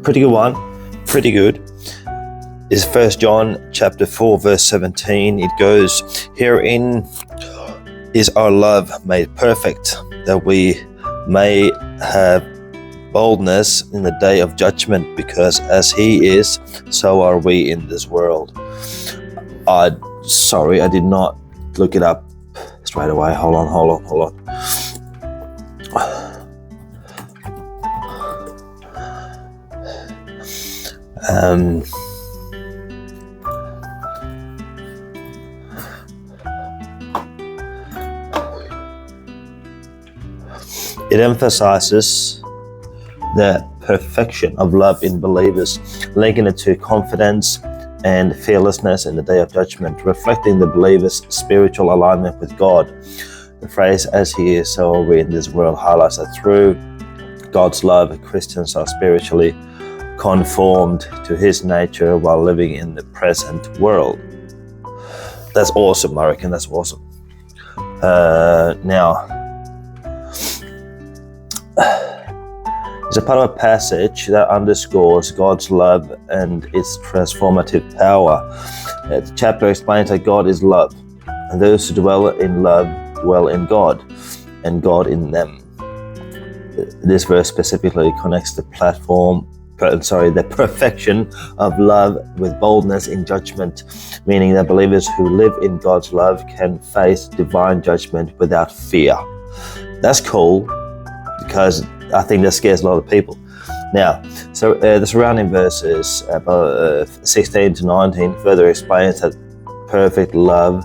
pretty good one, pretty good, is 1 John chapter 4 verse 17. It goes, "Herein is our love made perfect, that we may have boldness in the day of judgment, because as he is, so are we in this world." Sorry, I did not look it up straight away. Hold on. It emphasizes the perfection of love in believers, linking it to confidence and fearlessness in the day of judgment, reflecting the believer's spiritual alignment with God. The phrase, "as he is, so are we in this world," highlights that through God's love, Christians are spiritually conformed to his nature while living in the present world. That's awesome, I reckon. That's awesome. Now, it's a part of a passage that underscores God's love and its transformative power. The chapter explains that God is love, and those who dwell in love dwell in God, and God in them. This verse specifically connects the perfection of love with boldness in judgment, meaning that believers who live in God's love can face divine judgment without fear. That's cool, because I think that scares a lot of people. Now, so the surrounding verses, 16 to 19, further explains that perfect love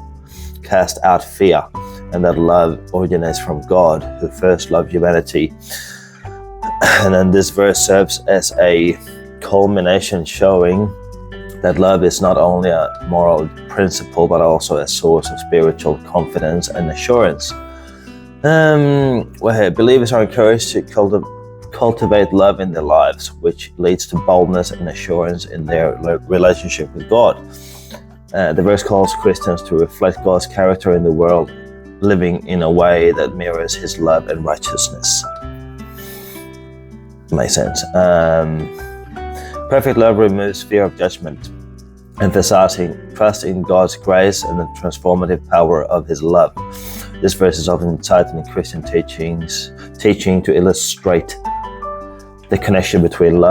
casts out fear, and that love originates from God, who first loved humanity. And then this verse serves as a culmination, showing that love is not only a moral principle, but also a source of spiritual confidence and assurance. Believers are encouraged to cultivate love in their lives, which leads to boldness and assurance in their relationship with God. The verse calls Christians to reflect God's character in the world, living in a way that mirrors his love and righteousness. Makes sense. Perfect love removes fear of judgment, emphasizing trust in God's grace and the transformative power of his love. This verse is often cited in Christian teaching to illustrate the connection between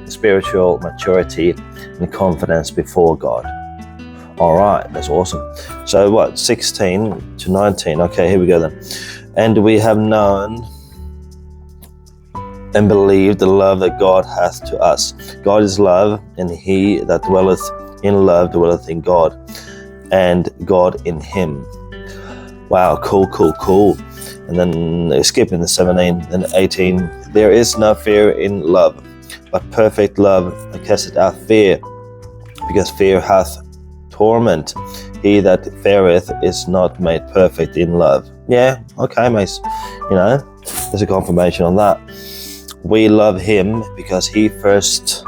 spiritual maturity, and confidence before God. All right, that's awesome. So 16 to 19. Okay, here we go then. "And we have known and believed the love that God hath to us. God is love, and he that dwelleth in love dwelleth in God, and God in him." Wow, cool. And then skipping the 17 and 18. "There is no fear in love, but perfect love casteth out fear, because fear hath torment. He that feareth is not made perfect in love." Yeah, okay, mate. There's a confirmation on that. We love him because he first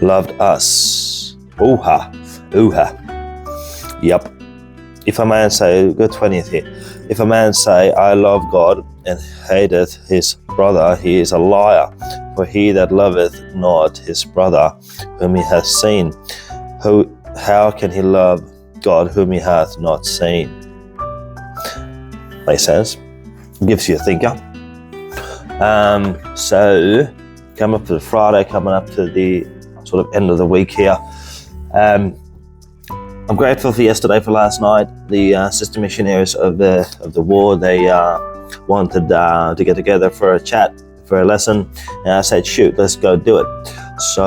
loved us. Ooh-ha. Yep. If a man say, go 20th here. "If a man say, I love God, and hateth his brother, he is a liar. For he that loveth not his brother whom he hath seen, how can he love God whom he hath not seen?" Makes sense. Gives you a thinker. So, coming up to the Friday, coming up to the sort of end of the week here. I'm grateful for yesterday, for last night. The sister missionaries of the war, they wanted to get together for a chat, for a lesson, and I said, shoot, let's go do it. So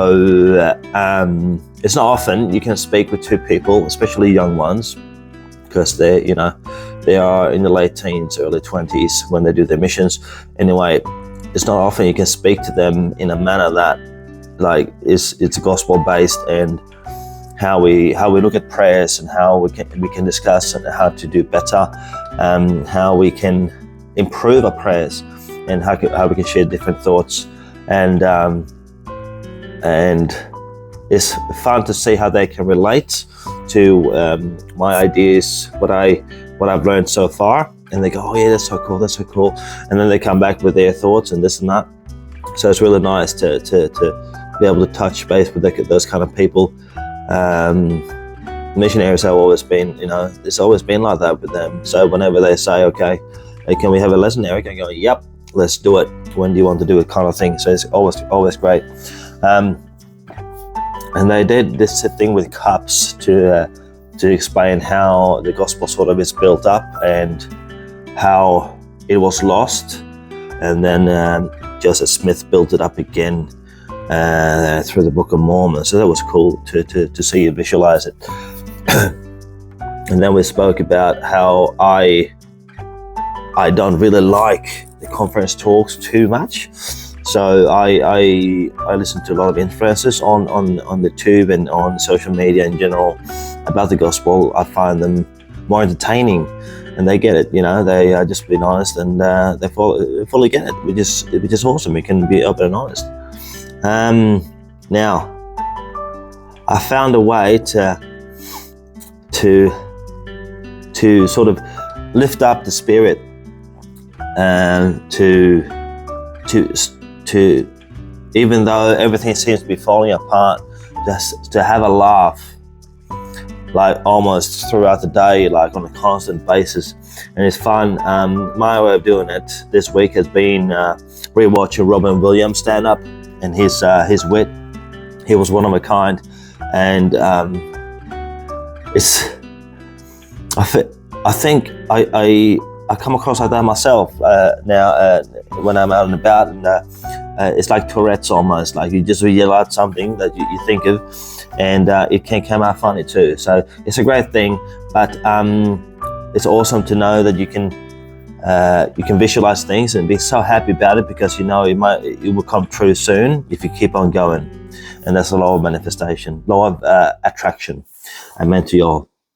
it's not often you can speak with two people, especially young ones, because they are in the late teens, early 20s when they do their missions. Anyway, it's not often you can speak to them in a manner that it's gospel based, and how we look at prayers, and how we can discuss how to do better, how we can improve our prayers, and how we can share different thoughts, and it's fun to see how they can relate to my ideas, what I've learned so far, and they go, oh yeah, that's so cool, and then they come back with their thoughts and this and that. So it's really nice to be able to touch base with those kind of people. Missionaries have always been, it's always been like that with them. So whenever they say, okay, hey, can we have a lesson, Eric? I go, yep, let's do it. When do you want to do it, kind of thing. So it's always great. And they did this thing with cups to explain how the gospel sort of is built up and how it was lost, and then Joseph Smith built it up again through the Book of Mormon. So that was cool to see and visualize it. And then we spoke about how I don't really like the conference talks too much. So I listen to a lot of influencers on the tube and on social media in general about the gospel. I find them more entertaining, and they get it. They are just being honest, and they fully get it, which is awesome. We can be open and honest. Now, I found a way to sort of lift up the spirit, and to even though everything seems to be falling apart, just to have a laugh, like almost throughout the day, like on a constant basis, and it's fun. My way of doing it this week has been rewatching Robin Williams stand up, and his wit. He was one of a kind, and I think I come across like that myself now when I'm out and about, and it's like Tourette's almost. Like you just yell out something that you think of, and it can come out funny too. So it's a great thing, but it's awesome to know that you can visualize things and be so happy about it, because it will come true soon if you keep on going. And that's a law of manifestation, law of attraction. I meant to y'all.